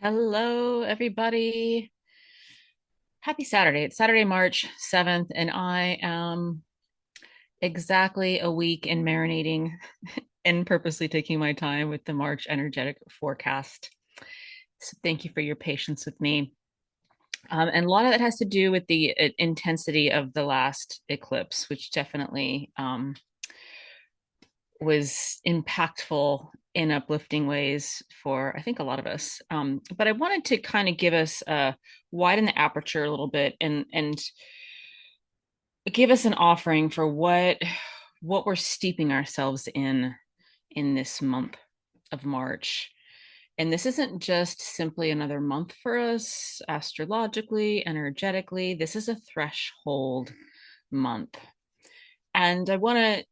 Hello, everybody. Happy Saturday. It's Saturday, March 7th, and I am exactly a week in marinating and purposely taking my time with the March energetic forecast. So, thank you for your patience with me. And a lot of that has to do with the intensity of the last eclipse, which definitely was impactful in uplifting ways for I think a lot of us. But I wanted to kind of give us widen the aperture a little bit and give us an offering for what we're steeping ourselves in this month of March. And this isn't just simply another month for us astrologically, energetically. This is a threshold month. And I want to,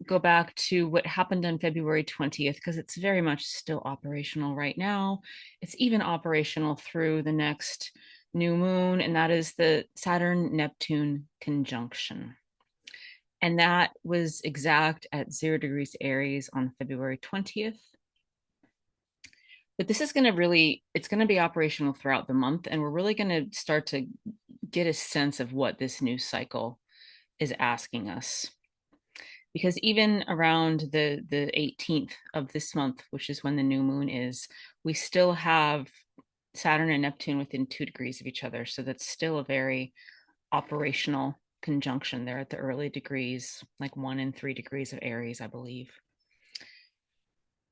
go back to what happened on February 20th, because it's very much still operational right now. It's even operational through the next new moon, and that is the Saturn Neptune conjunction. And that was exact at 0 degrees Aries on February 20th. But this is going to really, it's going to be operational throughout the month. And we're really going to start to get a sense of what this new cycle is asking us, because even around the 18th of this month, which is when the new moon is, we still have Saturn and Neptune within 2 degrees of each other. So that's still a very operational conjunction there at the early degrees, like 1 and 3 degrees of Aries, I believe.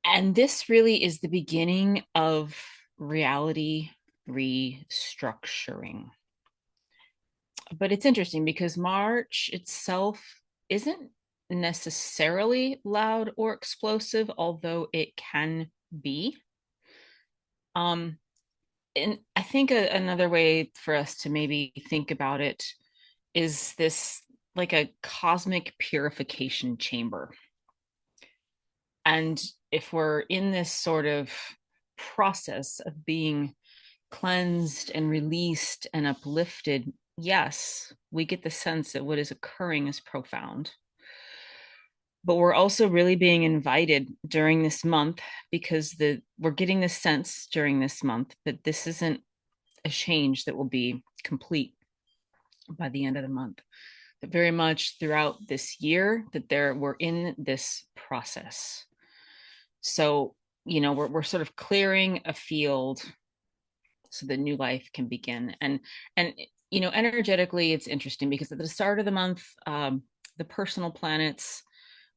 And this really is the beginning of reality restructuring. But it's interesting because March itself isn't necessarily loud or explosive, although it can be. Um, and I think another way for us to maybe think about it is this like a cosmic purification chamber. And if we're in this sort of process of being cleansed and released and uplifted, yes, we get the sense that what is occurring is profound. But we're also really being invited during this month, because the we're getting the sense during this month that this isn't a change that will be complete by the end of the month. But very much throughout this year that we're in this process. So, we're sort of clearing a field so that new life can begin. And energetically, it's interesting because at the start of the month, the personal planets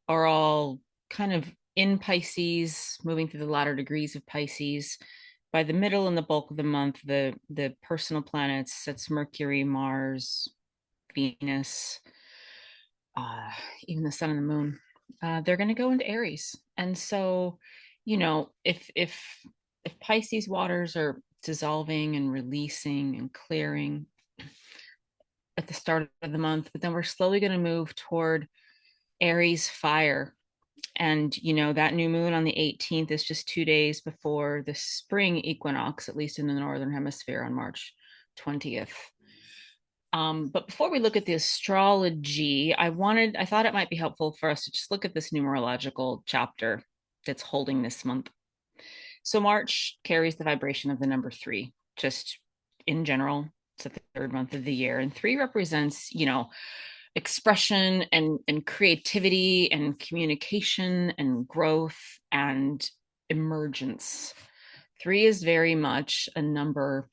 are all kind of in Pisces, moving through the latter degrees of Pisces. By the middle and the bulk of the month, the personal planets, that's Mercury, Mars, Venus, even the sun and the moon, they're going to go into Aries. And so, if Pisces waters are dissolving and releasing and clearing at the start of the month, but then we're slowly going to move toward Aries fire. And, that new moon on the 18th is just 2 days before the spring equinox, at least in the Northern Hemisphere, on March 20th. But before we look at the astrology, I thought it might be helpful for us to just look at this numerological chapter that's holding this month. So March carries the vibration of the number three, just in general. It's the third month of the year. And three represents, expression and creativity and communication and growth and emergence. Three is very much a number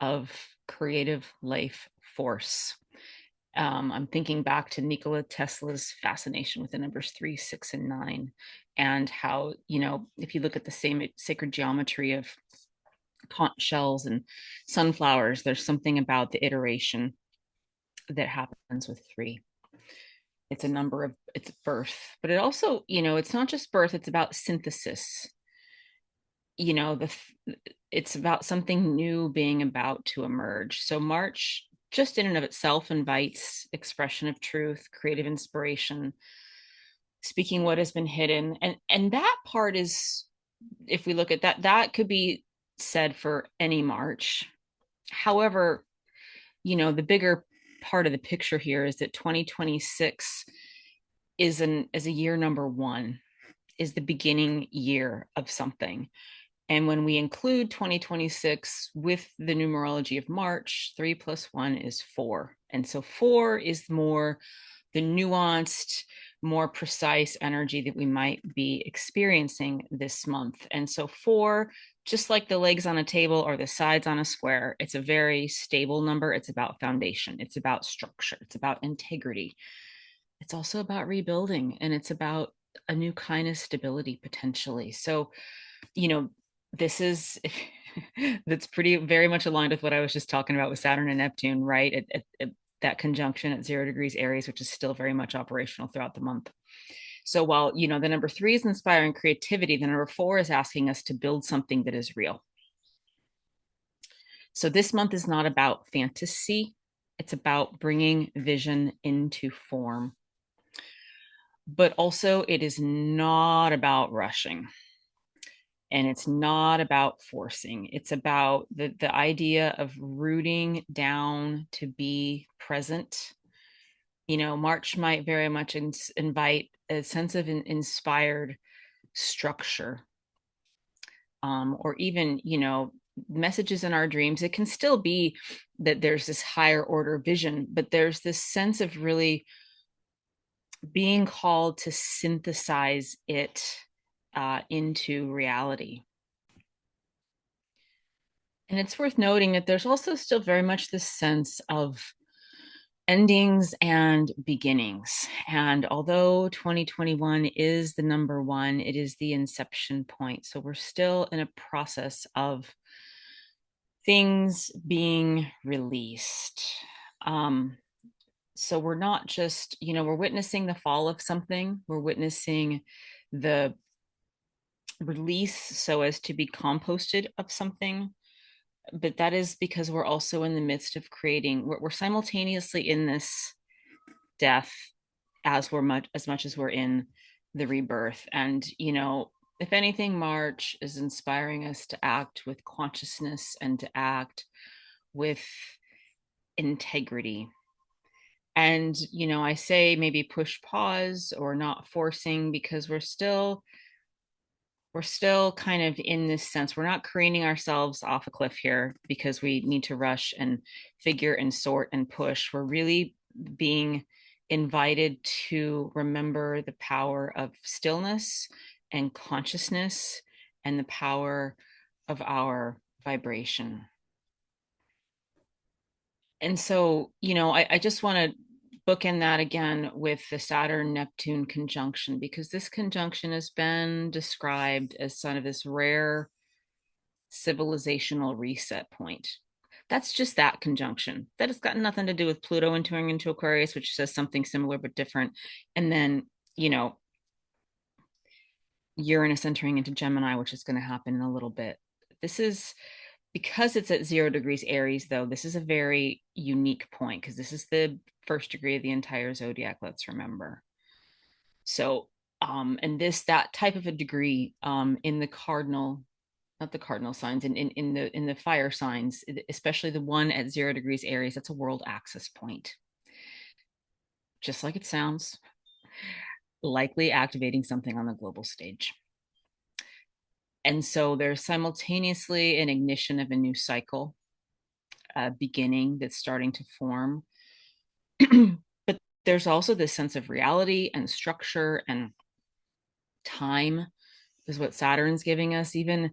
of creative life force. I'm thinking back to Nikola Tesla's fascination with the numbers 3, 6, and 9, and how, if you look at the same sacred geometry of conch shells and sunflowers, there's something about the iteration that happens with three. It's a number of it's birth, but it also, it's not just birth, it's about synthesis. You know, the it's about something new being about to emerge. So March just in and of itself invites expression of truth, creative inspiration, speaking what has been hidden. And that part is, if we look at that, that could be said for any March. However, the bigger part of the picture here is that 2026 is a year number one, is the beginning year of something. And when we include 2026 with the numerology of March, 3 + 1 is 4. And so 4 is more the nuanced, more precise energy that we might be experiencing this month. And so 4, just like the legs on a table or the sides on a square, it's a very stable number. It's about foundation, it's about structure, it's about integrity. It's also about rebuilding, and it's about a new kind of stability potentially. So, you know, this is that's pretty very much aligned with what I was just talking about with Saturn and Neptune, right? That conjunction at 0 degrees Aries, which is still very much operational throughout the month. So while, the number 3 is inspiring creativity, the number 4 is asking us to build something that is real. So this month is not about fantasy. It's about bringing vision into form. But also, it is not about rushing, and it's not about forcing. It's about the idea of rooting down to be present. March might very much invite a sense of inspired structure, or even, messages in our dreams. It can still be that there's this higher order vision, but there's this sense of really being called to synthesize it into reality. And it's worth noting that there's also still very much this sense of endings and beginnings. And although 2021 is the number 1, it is the inception point. So we're still in a process of things being released. So we're not just, we're witnessing the fall of something, we're witnessing the release so as to be composted of something. But that is because we're also in the midst of creating, we're simultaneously in this death as much as we're in the rebirth. And if anything, March is inspiring us to act with consciousness and to act with integrity. And I say maybe push pause or not forcing, because we're still kind of in this sense, we're not careening ourselves off a cliff here because we need to rush and figure and sort and push. We're really being invited to remember the power of stillness and consciousness and the power of our vibration. And so, I just want to bookend that again with the Saturn Neptune conjunction, because this conjunction has been described as sort of this rare civilizational reset point. That's just that conjunction. That has got nothing to do with Pluto entering into Aquarius, which says something similar but different. And then, Uranus entering into Gemini, which is going to happen in a little bit. This is because it's at 0 degrees Aries, though, this is a very unique point because this is the first degree of the entire zodiac, let's remember. So, and that type of a degree in the cardinal, not the cardinal signs, in the fire signs, especially the one at 0 degrees Aries, that's a world axis point. Just like it sounds, likely activating something on the global stage. And so there's simultaneously an ignition of a new cycle, beginning that's starting to form. But there's also this sense of reality and structure and time is what Saturn's giving us, even,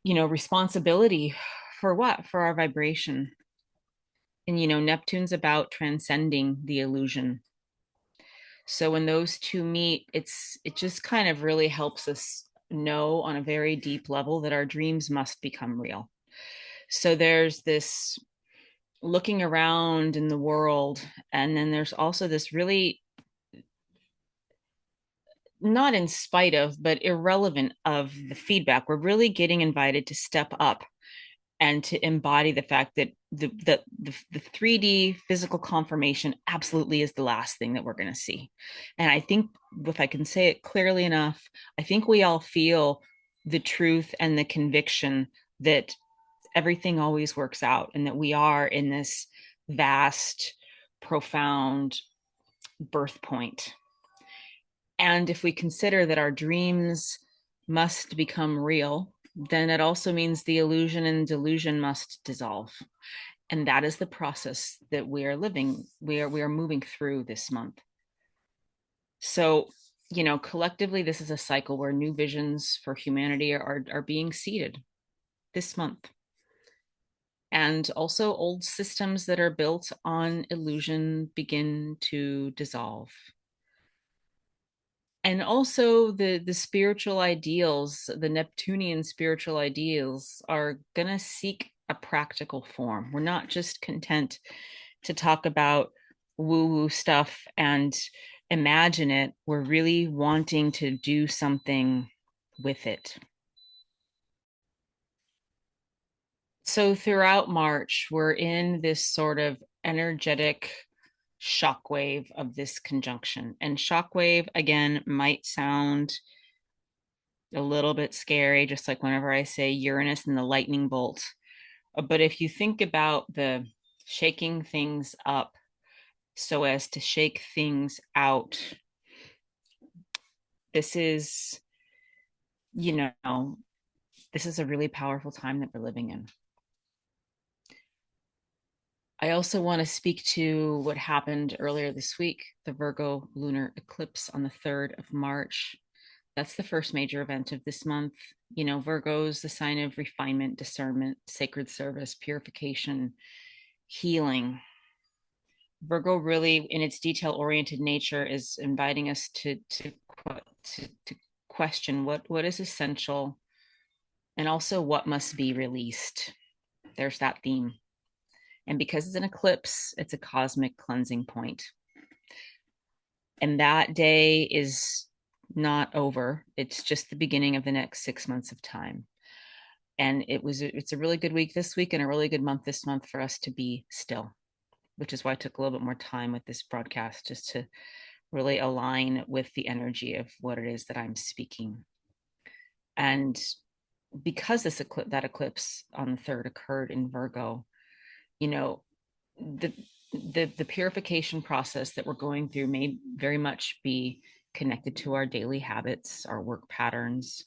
responsibility for what? For our vibration. And, Neptune's about transcending the illusion. So when those two meet, it just kind of really helps us know on a very deep level that our dreams must become real. So there's this looking around in the world, and then there's also this really, not in spite of, but irrelevant of the feedback, we're really getting invited to step up and to embody the fact that the 3D physical confirmation absolutely is the last thing that we're going to see. And I think, if I can say it clearly enough, I think we all feel the truth and the conviction that everything always works out, and that we are in this vast, profound birth point. And if we consider that our dreams must become real, then it also means the illusion and delusion must dissolve. And that is the process that we are living, we are moving through this month. So, collectively, this is a cycle where new visions for humanity are being seeded this month. And also, old systems that are built on illusion begin to dissolve. And also, the spiritual ideals, the Neptunian spiritual ideals, are going to seek a practical form. We're not just content to talk about woo woo stuff and imagine it. We're really wanting to do something with it. So throughout March, we're in this sort of energetic shockwave of this conjunction. And shockwave, again, might sound a little bit scary, just like whenever I say Uranus and the lightning bolt. But if you think about the shaking things up so as to shake things out, this is, you know, this is a really powerful time that we're living in. I also want to speak to what happened earlier this week, the Virgo lunar eclipse on the 3rd of March. That's the first major event of this month. Virgo's the sign of refinement, discernment, sacred service, purification, healing. Virgo really, in its detail-oriented nature, is inviting us to question what is essential, and also what must be released. There's that theme. And because it's an eclipse, it's a cosmic cleansing point. And that day is not over. It's just the beginning of the next 6 months of time. And it's a really good week this week and a really good month this month for us to be still, which is why I took a little bit more time with this broadcast, just to really align with the energy of what it is that I'm speaking. And because that eclipse on the 3rd occurred in Virgo, the the purification process that we're going through may very much be connected to our daily habits, our work patterns.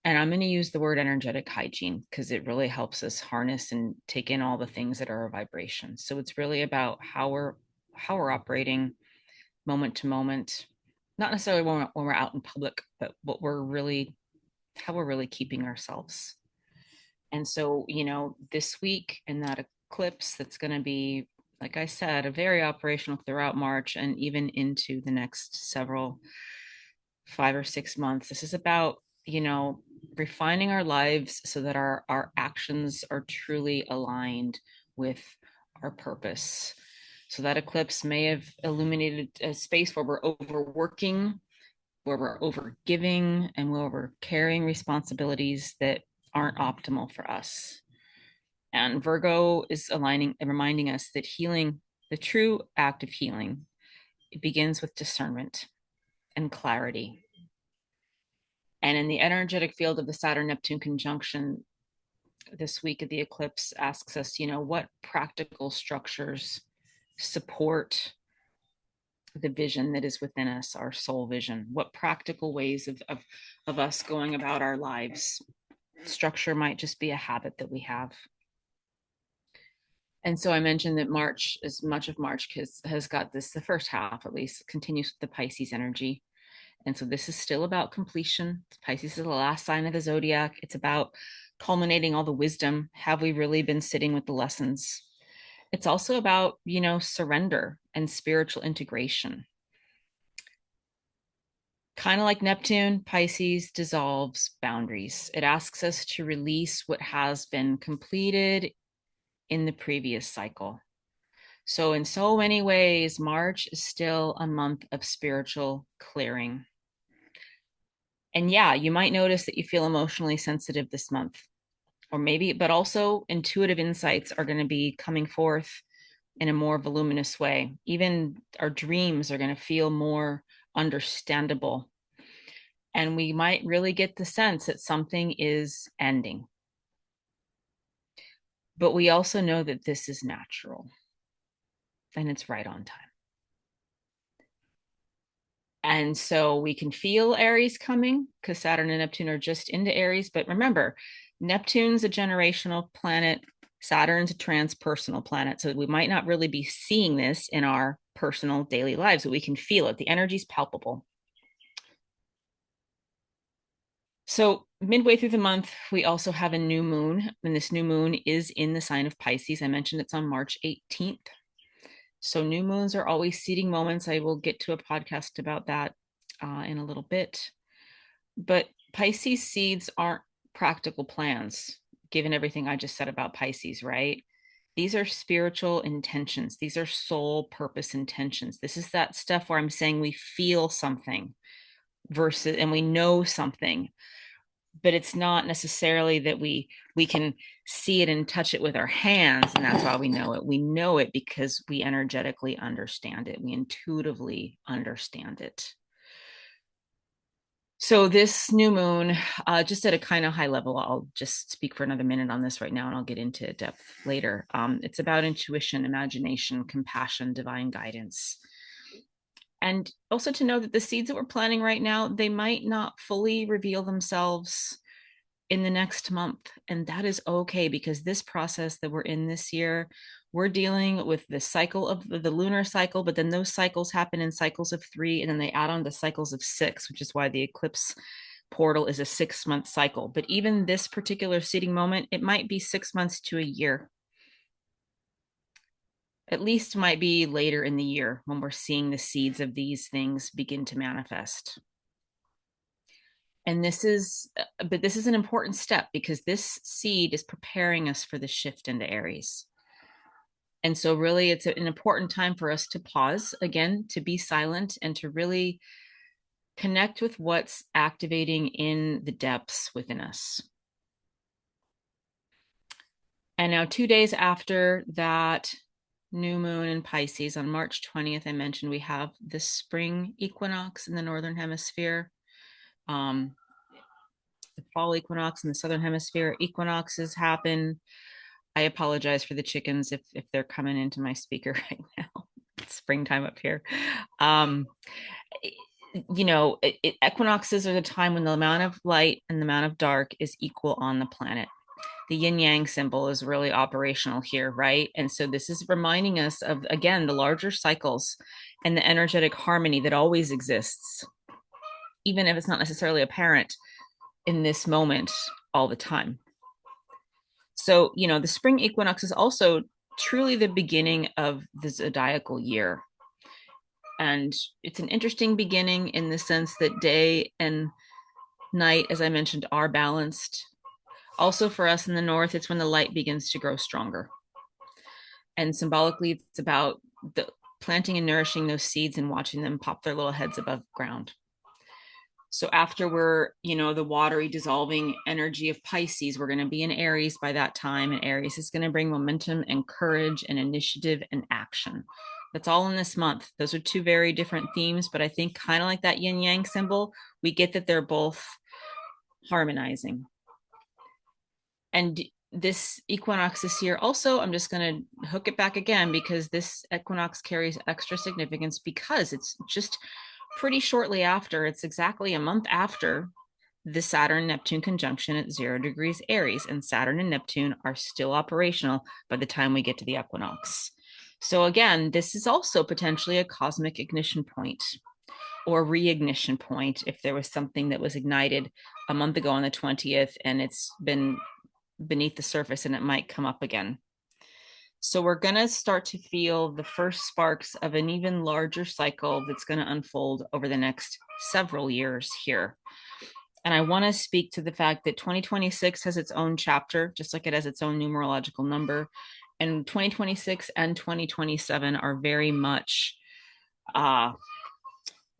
And I'm going to use the word energetic hygiene because it really helps us harness and take in all the things that are a vibration. So it's really about how we're operating moment to moment, not necessarily when we're out in public, but how we're really keeping ourselves. And so, this week in that eclipse, that's going to be, like I said, a very operational throughout March and even into the next several 5 or 6 months. This is about, refining our lives so that our actions are truly aligned with our purpose. So that eclipse may have illuminated a space where we're overworking, where we're overgiving, and where we're carrying responsibilities that aren't optimal for us. And Virgo is aligning and reminding us that healing, the true act of healing, it begins with discernment and clarity. And in the energetic field of the Saturn Neptune conjunction this week of the eclipse asks us, what practical structures support the vision that is within us, our soul vision? What practical ways of us going about our lives? Structure might just be a habit that we have. And so I mentioned that March, as much of March has got this, the first half at least, continues with the Pisces energy. And so this is still about completion. Pisces is the last sign of the zodiac. It's about culminating all the wisdom. Have we really been sitting with the lessons? It's also about, surrender and spiritual integration. Kind of like Neptune, Pisces dissolves boundaries. It asks us to release what has been completed in the previous cycle. So, in so many ways, March is still a month of spiritual clearing. And yeah, you might notice that you feel emotionally sensitive this month, or maybe, but also intuitive insights are going to be coming forth in a more voluminous way. Even our dreams are going to feel more understandable. And we might really get the sense that something is ending. But we also know that this is natural and it's right on time. And so we can feel Aries coming because Saturn and Neptune are just into Aries. But remember, Neptune's a generational planet, Saturn's a transpersonal planet. So we might not really be seeing this in our personal daily lives, but we can feel it. The energy's palpable. So, midway through the month, we also have a new moon, and this new moon is in the sign of Pisces. I mentioned it's on March 18th. So, new moons are always seeding moments. I will get to a podcast about that in a little bit. But Pisces seeds aren't practical plans, given everything I just said about Pisces, right? These are spiritual intentions, these are soul purpose intentions. This is that stuff where I'm saying we feel something versus and we know something, but it's not necessarily that we can see it and touch it with our hands, and that's why we know it. We know it because we energetically understand it, we intuitively understand it. So this new moon, just at a kind of high level, I'll just speak for another minute on this right now, and I'll get into depth later. It's about intuition, imagination, compassion, divine guidance. And also to know that the seeds that we're planting right now, they might not fully reveal themselves in the next month. And that is okay, because this process that we're in this year, we're dealing with the cycle of the lunar cycle, but then those cycles happen in cycles of 3, and then they add on to cycles of 6, which is why the eclipse portal is a 6-month cycle. But even this particular seeding moment, it might be 6 months to a year. At least might be later in the year when we're seeing the seeds of these things begin to manifest. And this is an important step, because this seed is preparing us for the shift into Aries. And so really it's an important time for us to pause again, to be silent, and to really connect with what's activating in the depths within us. And now 2 days after that new moon in Pisces, on March 20th, I mentioned we have the spring equinox in the northern hemisphere. The fall equinox in the southern hemisphere. Equinoxes happen. I apologize for the chickens if they're coming into my speaker right now. It's springtime up here. Um, Equinoxes are the time when the amount of light and the amount of dark is equal on the planet. The yin yang symbol is really operational here, right? And so this is reminding us of, again, the larger cycles and the energetic harmony that always exists, even if it's not necessarily apparent in this moment all the time. So, the spring equinox is also truly the beginning of the zodiacal year. And it's an interesting beginning in the sense that day and night, as I mentioned, are balanced. Also, for us in the north, it's when the light begins to grow stronger. And symbolically, it's about the planting and nourishing those seeds and watching them pop their little heads above ground. So after we're, the watery dissolving energy of Pisces, we're going to be in Aries by that time. And Aries is going to bring momentum and courage and initiative and action. That's all in this month. Those are two very different themes, but I think kind of like that yin yang symbol, we get that they're both harmonizing. And this equinox this year also, I'm just going to hook it back again, because this equinox carries extra significance because it's just pretty shortly after, it's exactly a month after the Saturn Neptune conjunction at 0 degrees Aries, and Saturn and Neptune are still operational by the time we get to the equinox. So again, this is also potentially a cosmic ignition point or reignition point if there was something that was ignited a month ago on the 20th and it's been beneath the surface and it might come up again. So we're going to start to feel the first sparks of an even larger cycle that's going to unfold over the next several years here. And I want to speak to the fact that 2026 has its own chapter, just like it has its own numerological number. And 2026 and 2027 are very much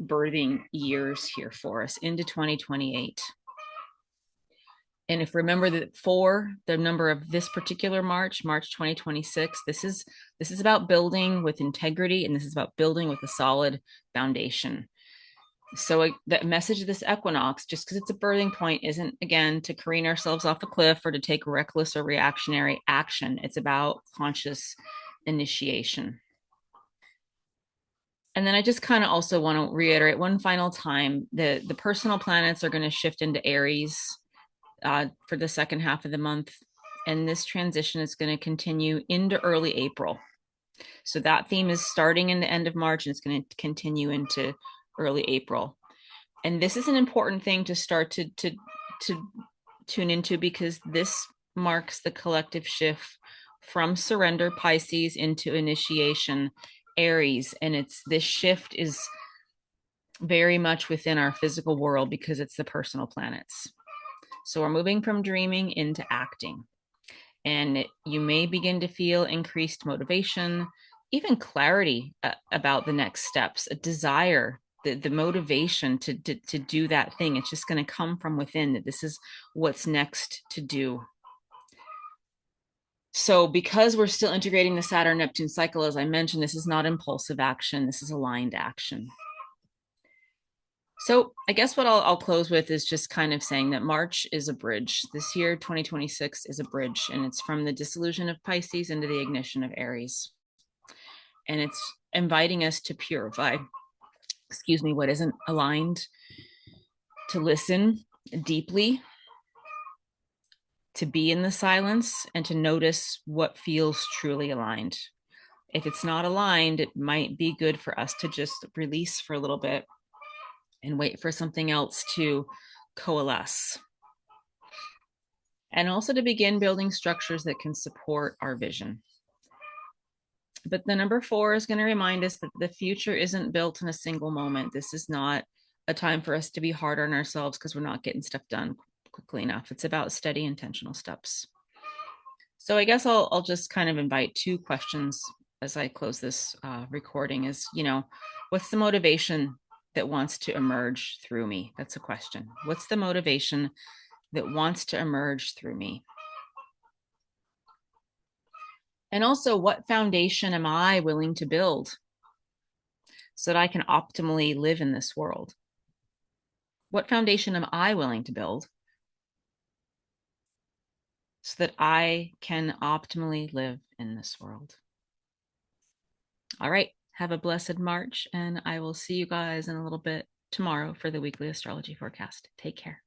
birthing years here for us into 2028. And if remember that 4, the number of this particular March 2026, this is about building with integrity, and this is about building with a solid foundation. So the message of this equinox, just because it's a birthing point, isn't again to careen ourselves off a cliff or to take reckless or reactionary action. It's about conscious initiation. And then I just kind of also want to reiterate one final time, the personal planets are going to shift into Aries for the second half of the month. And this transition is going to continue into early April. So that theme is starting in the end of March and it's going to continue into early April. And this is an important thing to start to tune into, because this marks the collective shift from surrender Pisces into initiation Aries. And it's this shift is very much within our physical world because it's the personal planets. So we're moving from dreaming into acting. And you may begin to feel increased motivation, even clarity about the next steps, a desire, the motivation to do that thing. It's just going to come from within, that this is what's next to do. So because we're still integrating the Saturn Neptune cycle, as I mentioned, this is not impulsive action, this is aligned action. So I guess what I'll close with is just kind of saying that March is a bridge. This year, 2026, is a bridge, and it's from the dissolution of Pisces into the ignition of Aries. And it's inviting us to purify, what isn't aligned, to listen deeply, to be in the silence, and to notice what feels truly aligned. If it's not aligned, it might be good for us to just release for a little bit and wait for something else to coalesce. And also to begin building structures that can support our vision. But the number 4 is going to remind us that the future isn't built in a single moment. This is not a time for us to be hard on ourselves because we're not getting stuff done quickly enough. It's about steady, intentional steps. So I guess I'll just kind of invite 2 questions as I close this recording is, what's the motivation that wants to emerge through me? That's a question. What's the motivation that wants to emerge through me? And also, what foundation am I willing to build so that I can optimally live in this world? What foundation am I willing to build so that I can optimally live in this world? All right. Have a blessed March, and I will see you guys in a little bit tomorrow for the weekly astrology forecast. Take care.